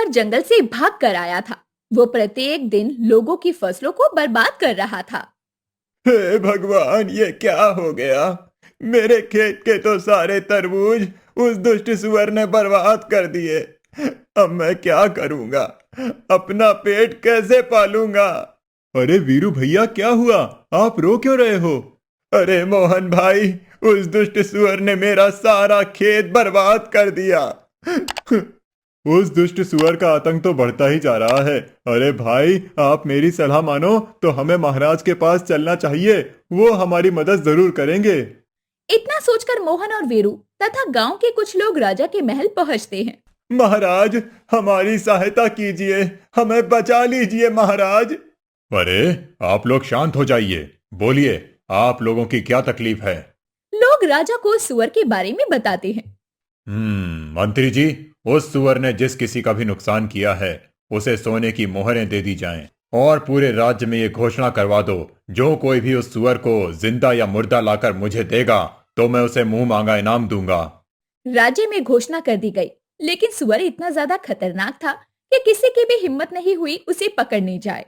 सुअर जंगल से भाग कर आया था। वो प्रत्येक दिन लोगों की फसलों को बर्बाद कर रहा था। हे भगवान, ये क्या हो गया? मेरे खेत के तो सारे तरबूज उस दुष्ट सुअर ने बर्बाद कर दिए। अब मैं क्या करूंगा? अपना पेट कैसे पालूंगा? अरे वीरू भैया, क्या हुआ? आप रो क्यों रहे हो? अरे मोहन भाई, उस दुष्ट सुअर ने मेरा सारा खेत बर्बाद कर दिया। उस दुष्ट सुअर का आतंक तो बढ़ता ही जा रहा है। अरे भाई, आप मेरी सलाह मानो तो हमें महाराज के पास चलना चाहिए। वो हमारी मदद जरूर करेंगे। इतना सोचकर मोहन और वीरू तथा गांव के कुछ लोग राजा के महल पहुंचते हैं। महाराज, हमारी सहायता कीजिए, हमें बचा लीजिए महाराज। अरे, आप लोग शांत हो जाइए। बोलिए, आप लोगों की क्या तकलीफ है? लोग राजा को सुअर के बारे में बताते हैं। मंत्री जी, उस सुअर ने जिस किसी का भी नुकसान किया है उसे सोने की मोहरें दे दी जाएं और पूरे राज्य में ये घोषणा करवा दो, जो कोई भी उस सुअर को जिंदा या मुर्दा लाकर मुझे देगा तो मैं उसे मुंह मांगा इनाम दूंगा। राज्य में घोषणा कर दी गई, लेकिन सुअर इतना ज्यादा खतरनाक था कि किसी की भी हिम्मत नहीं हुई उसे पकड़ने जाए।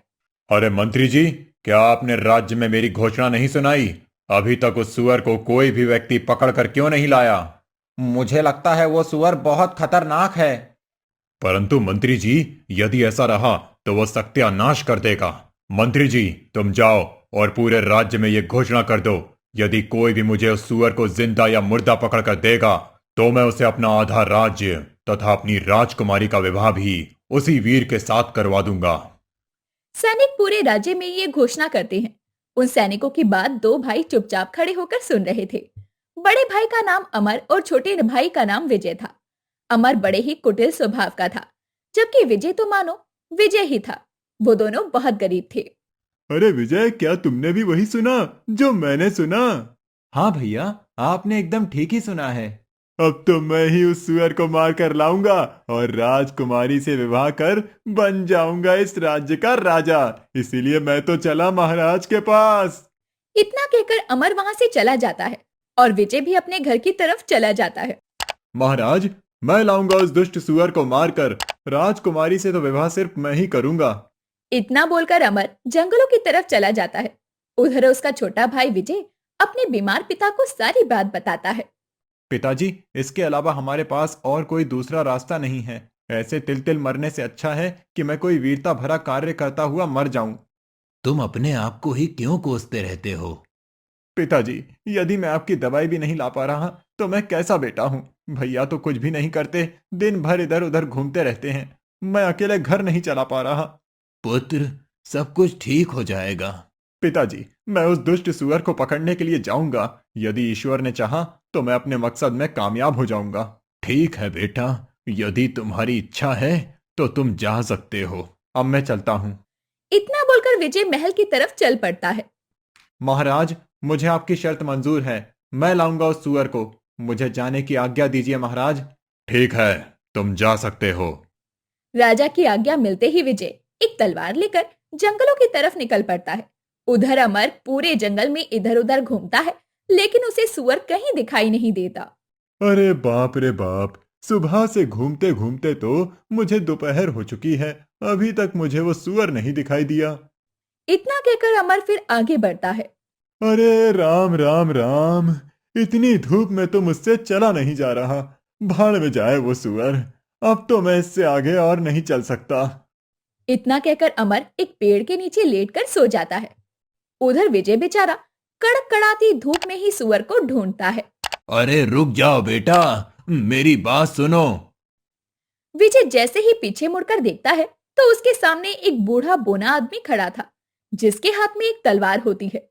अरे मंत्री जी, क्या आपने राज्य में मेरी घोषणा नहीं सुनाई? अभी तक उस सुअर को कोई भी व्यक्ति पकड़ कर क्यों नहीं लाया? मुझे लगता है वो सुअर बहुत खतरनाक है। परंतु मंत्री जी, यदि ऐसा रहा तो वो सत्यानाश कर देगा। मंत्री जी, तुम जाओ और पूरे राज्य में ये घोषणा कर दो, यदि कोई भी मुझे उस सुअर को जिंदा या मुर्दा पकड़ कर देगा तो मैं उसे अपना आधा राज्य तथा अपनी राजकुमारी का विवाह भी उसी वीर के साथ करवा दूंगा। सैनिक पूरे राज्य में ये घोषणा करते हैं। उन सैनिकों की बात दो भाई चुपचाप खड़े होकर सुन रहे थे। बड़े भाई का नाम अमर और छोटे भाई का नाम विजय था। अमर बड़े ही कुटिल स्वभाव का था, जबकि विजय तो मानो विजय ही था। वो दोनों बहुत गरीब थे। अरे विजय, क्या तुमने भी वही सुना जो मैंने सुना? हाँ भैया, आपने एकदम ठीक ही सुना है। अब तो मैं ही उस सुअर को मार कर लाऊंगा और राजकुमारी से विवाह कर बन जाऊंगा इस राज्य का राजा। इसीलिए मैं तो चला महाराज के पास। इतना कहकर अमर वहां से चला जाता है और विजय भी अपने घर की तरफ चला जाता है। महाराज, मैं लाऊंगा उस दुष्ट सुअर को मारकर। राजकुमारी से तो विवाह सिर्फ मैं ही करूंगा। इतना बोलकर अमर जंगलों की तरफ चला जाता है। उधर उसका छोटा भाई विजय अपने बीमार पिता को सारी बात बताता है। पिताजी, इसके अलावा हमारे पास और कोई दूसरा रास्ता नहीं है। ऐसे तिल तिल मरने से अच्छा है कि मैं कोई वीरता भरा कार्य करता हुआ मर जाऊं। तुम अपने आप को ही क्यों कोसते रहते हो? पिताजी, यदि मैं आपकी दवाई भी नहीं ला पा रहा तो मैं कैसा बेटा हूँ? भैया तो कुछ भी नहीं करते, दिन भर इधर उधर घूमते रहते हैं। मैं अकेले घर नहीं चला पा रहा। पुत्र, सब कुछ ठीक हो जाएगा। पिताजी, मैं उस दुष्ट सुअर को पकड़ने के लिए जाऊंगा। यदि ईश्वर ने चाहा तो मैं अपने मकसद में कामयाब हो जाऊंगा। ठीक है बेटा, यदि तुम्हारी इच्छा है तो तुम जा सकते हो। अब मैं चलता हूँ। इतना बोलकर विजय महल की तरफ चल पड़ता है। महाराज, मुझे आपकी शर्त मंजूर है। मैं लाऊंगा उस सुअर को। मुझे जाने की आज्ञा दीजिए महाराज। ठीक है, तुम जा सकते हो। राजा की आज्ञा मिलते ही विजय एक तलवार लेकर जंगलों की तरफ निकल पड़ता है। उधर अमर पूरे जंगल में इधर उधर घूमता है, लेकिन उसे सुअर कहीं दिखाई नहीं देता। अरे बाप रे बाप, सुबह से घूमते घूमते तो मुझे दोपहर हो चुकी है। अभी तक मुझे वो सुअर नहीं दिखाई दिया। इतना कहकर अमर फिर आगे बढ़ता है। अरे राम राम राम, इतनी धूप में तो मुझसे चला नहीं जा रहा। भाड़ में जाए वो सुअर। अब तो मैं इससे आगे और नहीं चल सकता। इतना कहकर अमर एक पेड़ के नीचे लेटकर सो जाता है। उधर विजय बेचारा कड़कड़ाती धूप में ही सुअर को ढूंढता है। अरे रुक जाओ बेटा, मेरी बात सुनो। विजय जैसे ही पीछे मुड़कर देखता है तो उसके सामने एक बूढ़ा बोना आदमी खड़ा था, जिसके हाथ में एक तलवार होती है।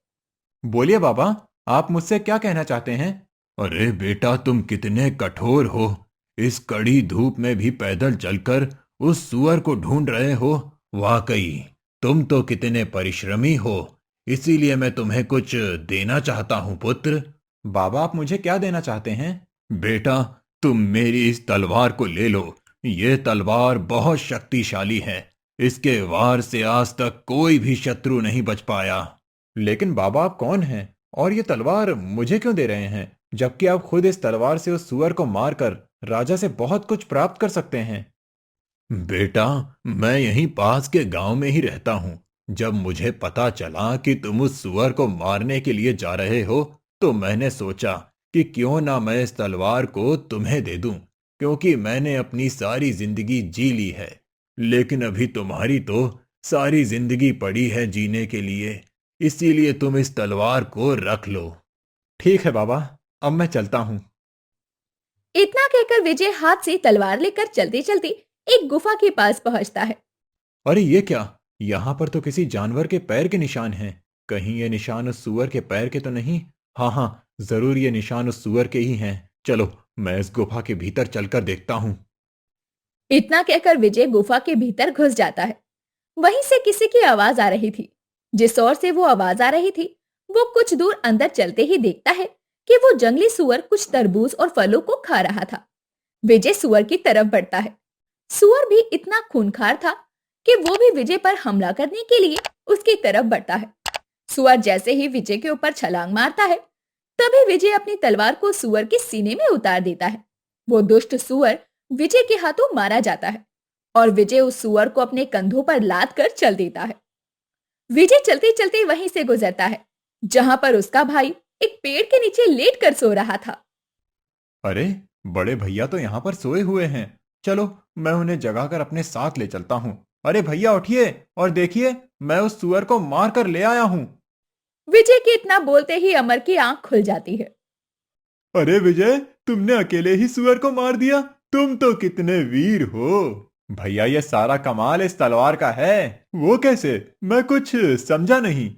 बोलिए बाबा, आप मुझसे क्या कहना चाहते हैं? अरे बेटा, तुम कितने कठोर हो। इस कड़ी धूप में भी पैदल चलकर उस सुअर को ढूंढ रहे हो। वाकई तुम तो कितने परिश्रमी हो। इसीलिए मैं तुम्हें कुछ देना चाहता हूं पुत्र। बाबा, आप मुझे क्या देना चाहते हैं? बेटा, तुम मेरी इस तलवार को ले लो। ये तलवार बहुत शक्तिशाली है। इसके वार से आज तक कोई भी शत्रु नहीं बच पाया। लेकिन बाबा, आप कौन हैं और ये तलवार मुझे क्यों दे रहे हैं, जबकि आप खुद इस तलवार से उस सुअर को मारकर राजा से बहुत कुछ प्राप्त कर सकते हैं? बेटा, मैं यहीं पास के गांव में ही रहता हूँ। जब मुझे पता चला कि तुम उस सुअर को मारने के लिए जा रहे हो, तो मैंने सोचा कि क्यों ना मैं इस तलवार को तुम्हें दे दूं, क्योंकि मैंने अपनी सारी जिंदगी जी ली है। लेकिन अभी तुम्हारी तो सारी जिंदगी पड़ी है जीने के लिए, इसीलिए तुम इस तलवार को रख लो। ठीक है बाबा, अब मैं चलता हूँ। इतना कहकर विजय हाथ से तलवार लेकर चलते चलते एक गुफा के पास पहुंचता है। अरे ये क्या? यहाँ पर तो किसी जानवर के पैर के निशान हैं। कहीं ये निशान उस सुअर के पैर के तो नहीं? हाँ हाँ, जरूर ये निशान उस सुअर के ही हैं। चलो, मैं इस गुफा के भीतर चलकर देखता हूँ। इतना कहकर विजय गुफा के भीतर घुस जाता है। वहीं से किसी की आवाज आ रही थी। जिस ओर से वो आवाज आ रही थी, वो कुछ दूर अंदर चलते ही देखता है कि वो जंगली सुअर कुछ तरबूज और फलों को खा रहा था। विजय सुअर की तरफ बढ़ता है। सुअर भी इतना खूंखार था कि वो भी विजय पर हमला करने के लिए उसकी तरफ बढ़ता है। सुअर जैसे ही विजय के ऊपर छलांग मारता है, तभी विजय अपनी तलवार को सुअर के सीने में उतार देता है। वो दुष्ट सुअर विजय के हाथों मारा जाता है और विजय उस सुअर को अपने कंधों पर लाद कर चल देता है। विजय चलते चलते वहीं से गुजरता है, जहां पर उसका भाई एक पेड़ के नीचे लेट कर सो रहा था। अरे, बड़े भैया तो यहाँ पर सोए हुए हैं। चलो, मैं उन्हें जगाकर अपने साथ ले चलता हूँ। अरे भैया उठिए और देखिए, मैं उस सुअर को मार कर ले आया हूँ। विजय के इतना बोलते ही अमर की आंख खुल जाती है। अरे विजय, तुमने अकेले ही सुअर को मार दिया। तुम तो कितने वीर हो। भैया, ये सारा कमाल इस तलवार का है। वो कैसे? मैं कुछ समझा नहीं।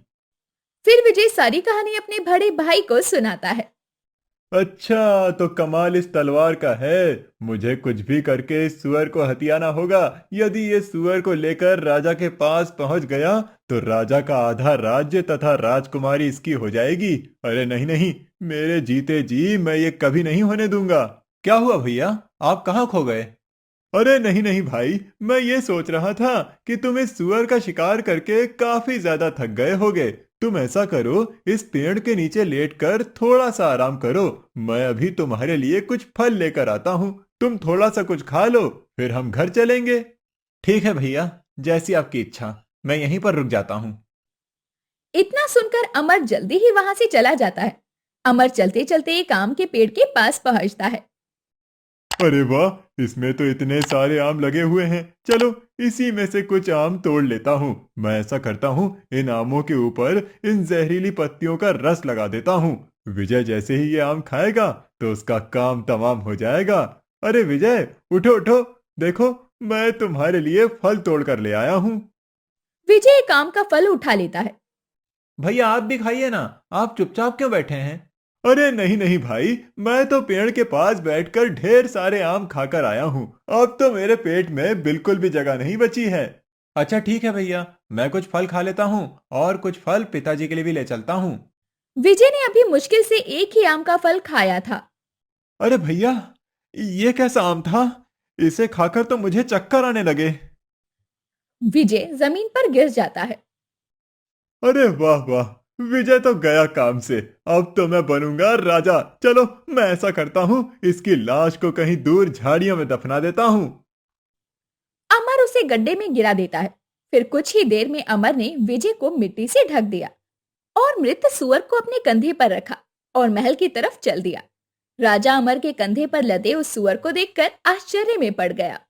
फिर विजय सारी कहानी अपने बड़े भाई को सुनाता है। अच्छा, तो कमाल इस तलवार का है। मुझे कुछ भी करके इस सुअर को हथियाना होगा। यदि ये सुअर को लेकर राजा के पास पहुंच गया तो राजा का आधा राज्य तथा राजकुमारी इसकी हो जाएगी। अरे नहीं नहीं, मेरे जीते जी मैं ये कभी नहीं होने दूंगा। क्या हुआ भैया, आप कहाँ खो गए? अरे नहीं नहीं भाई, मैं ये सोच रहा था कि तुम इस सुअर का शिकार करके काफी ज्यादा थक गए होगे। तुम ऐसा करो, इस पेड़ के नीचे लेटकर थोड़ा सा आराम करो। मैं अभी तुम्हारे लिए कुछ फल लेकर आता हूँ। तुम थोड़ा सा कुछ खा लो, फिर हम घर चलेंगे। ठीक है भैया, जैसी आपकी इच्छा। मैं यहीं पर रुक जाता हूँ। इतना सुनकर अमर जल्दी ही वहां से चला जाता है। अमर चलते चलते एक आम के पेड़ के पास पहुंचता है। अरे वाह, इसमें तो इतने सारे आम लगे हुए हैं। चलो, इसी में से कुछ आम तोड़ लेता हूँ। मैं ऐसा करता हूँ, इन आमों के ऊपर इन जहरीली पत्तियों का रस लगा देता हूँ। विजय जैसे ही ये आम खाएगा तो उसका काम तमाम हो जाएगा। अरे विजय, उठो उठो, देखो, मैं तुम्हारे लिए फल तोड़ कर ले आया हूँ। विजय एक आम का फल उठा लेता है। भैया आप भी खाइए ना, आप चुपचाप क्यों बैठे हैं? अरे नहीं नहीं भाई, मैं तो पेड़ के पास बैठकर ढेर सारे आम खाकर आया हूँ। अब तो मेरे पेट में बिल्कुल भी जगह नहीं बची है। अच्छा ठीक है भैया, मैं कुछ फल खा लेता हूँ और कुछ फल पिताजी के लिए भी ले चलता हूँ। विजय ने अभी मुश्किल से एक ही आम का फल खाया था। अरे भैया, ये कैसा आम था? इसे खाकर तो मुझे चक्कर आने लगे। विजय जमीन पर गिर जाता है। अरे वाह वाह, विजय तो गया काम से। अब तो मैं बनूंगा राजा। चलो, मैं ऐसा करता हूँ, इसकी लाश को कहीं दूर झाड़ियों में दफना देता हूँ। अमर उसे गड्ढे में गिरा देता है। फिर कुछ ही देर में अमर ने विजय को मिट्टी से ढक दिया और मृत सुअर को अपने कंधे पर रखा और महल की तरफ चल दिया। राजा अमर के कंधे पर लदे उस सुअर को देखकर आश्चर्य में पड़ गया।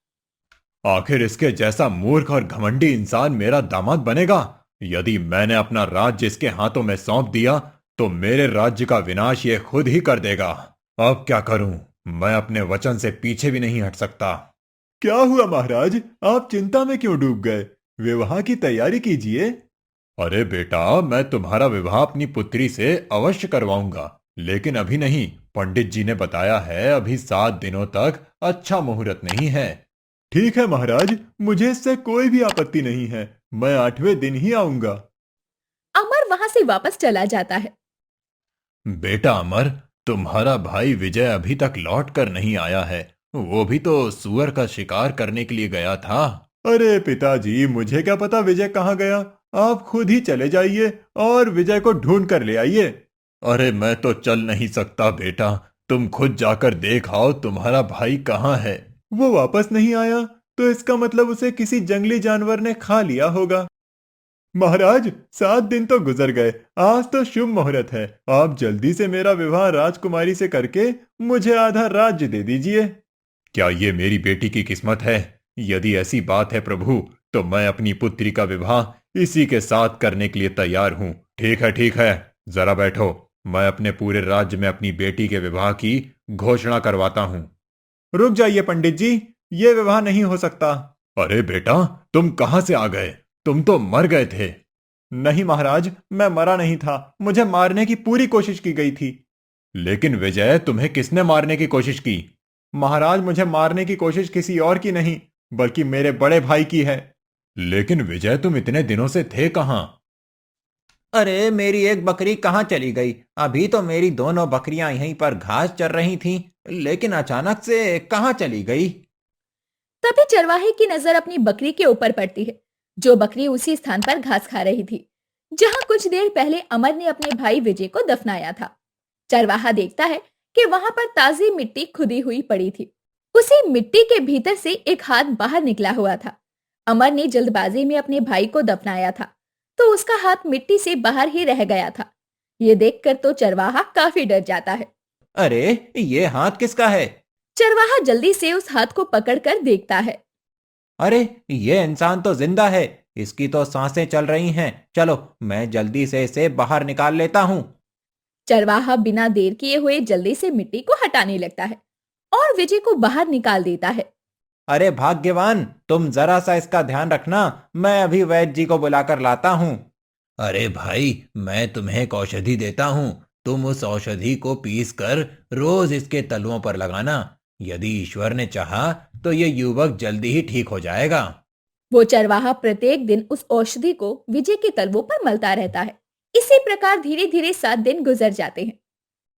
आखिर इसके जैसा मूर्ख और घमंडी इंसान मेरा दामाद बनेगा? यदि मैंने अपना राज्य इसके हाथों में सौंप दिया तो मेरे राज्य का विनाश ये खुद ही कर देगा। अब क्या करूं? मैं अपने वचन से पीछे भी नहीं हट सकता। क्या हुआ महाराज, आप चिंता में क्यों डूब गए? विवाह की तैयारी कीजिए। अरे बेटा, मैं तुम्हारा विवाह अपनी पुत्री से अवश्य करवाऊंगा, लेकिन अभी नहीं। पंडित जी ने बताया है अभी 7 दिनों तक अच्छा मुहूर्त नहीं है। ठीक है महाराज, मुझे इससे कोई भी आपत्ति नहीं है। मैं 8वें दिन ही आऊंगा। अमर वहां से वापस चला जाता है। बेटा अमर, तुम्हारा भाई विजय अभी तक लौट कर नहीं आया है। वो भी तो सुअर का शिकार करने के लिए गया था। अरे पिताजी, मुझे क्या पता विजय कहाँ गया। आप खुद ही चले जाइए और विजय को ढूंढ कर ले आइए। अरे मैं तो चल नहीं सकता बेटा, तुम खुद जाकर देख आओ तुम्हारा भाई कहाँ है। वो वापस नहीं आया तो इसका मतलब उसे किसी जंगली जानवर ने खा लिया होगा। महाराज, 7 दिन तो गुजर गए, आज तो शुभ मुहूर्त है। आप जल्दी से मेरा विवाह राजकुमारी से करके मुझे आधा राज्य दे दीजिए। क्या ये मेरी बेटी की किस्मत है? यदि ऐसी बात है प्रभु, तो मैं अपनी पुत्री का विवाह इसी के साथ करने के लिए तैयार हूँ। ठीक है, जरा बैठो। मैं अपने पूरे राज्य में अपनी बेटी के विवाह की घोषणा करवाता हूँ। रुक जाइए पंडित जी, ये विवाह नहीं हो सकता। अरे बेटा, तुम कहाँ से आ गए? तुम तो मर गए थे। नहीं महाराज, मैं मरा नहीं था, मुझे मारने की पूरी कोशिश की गई थी। लेकिन विजय, तुम्हें किसने मारने की कोशिश की? महाराज, मुझे मारने की कोशिश किसी और की नहीं, बल्कि मेरे बड़े भाई की है। लेकिन विजय, तुम इतने दिनों से थे कहाँ? अरे मेरी एक बकरी कहाँ चली गई? अभी तो मेरी दोनों बकरियां यहीं पर घास चर रही थीं, लेकिन अचानक से कहाँ चली गई? तभी चरवाहे की नजर अपनी बकरी के ऊपर पड़ती है, जो बकरी उसी स्थान पर घास खा रही थी जहां कुछ देर पहले अमर ने अपने भाई विजय को दफनाया था। चरवाहा देखता है कि वहां पर ताजी मिट्टी खुदी हुई पड़ी थी। उसी मिट्टी के भीतर से एक हाथ बाहर निकला हुआ था। अमर ने जल्दबाजी में अपने भाई को दफनाया था, तो उसका हाथ मिट्टी से बाहर ही रह गया था। ये देखकर तो चरवाहा काफी डर जाता है। अरे ये हाथ किसका है? चरवाहा जल्दी से उस हाथ को पकड़कर देखता है। अरे ये इंसान तो जिंदा है, इसकी तो सांसें चल रही हैं। चलो मैं जल्दी से इसे बाहर निकाल लेता हूँ। चरवाहा बिना देर किए हुए जल्दी से मिट्टी को हटाने लगता है और विजय को बाहर निकाल देता है। अरे भाग्यवान, तुम जरा सा इसका ध्यान रखना, मैं अभी वैद्य जी को बुलाकर लाता हूँ। अरे भाई, मैं तुम्हें एक औषधि देता हूँ। तुम उस औषधि को पीस कर रोज इसके तलुओं पर लगाना। यदि ईश्वर ने चाहा तो ये युवक जल्दी ही ठीक हो जाएगा। वो चरवाहा प्रत्येक दिन उस औषधि को विजय के तलवों पर मलता रहता है। इसी प्रकार धीरे धीरे 7 दिन गुजर जाते हैं।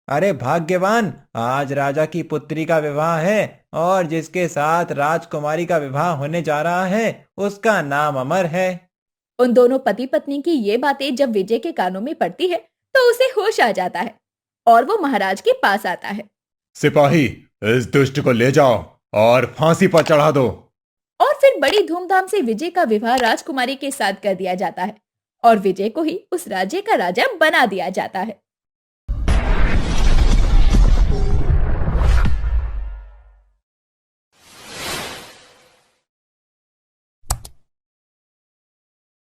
अरे भाग्यवान, आज राजा की पुत्री का विवाह है और जिसके साथ राजकुमारी का विवाह होने जा रहा है उसका नाम अमर है। उन दोनों पति पत्नी की ये बातें जब विजय के कानों में पड़ती है तो उसे होश आ जाता है और वो महाराज के पास आता है। सिपाही, इस दुष्ट को ले जाओ और फांसी पर चढ़ा दो। और फिर बड़ी धूमधाम से विजय का विवाह राजकुमारी के साथ कर दिया जाता है और विजय को ही उस राज्य का राजा बना दिया जाता है।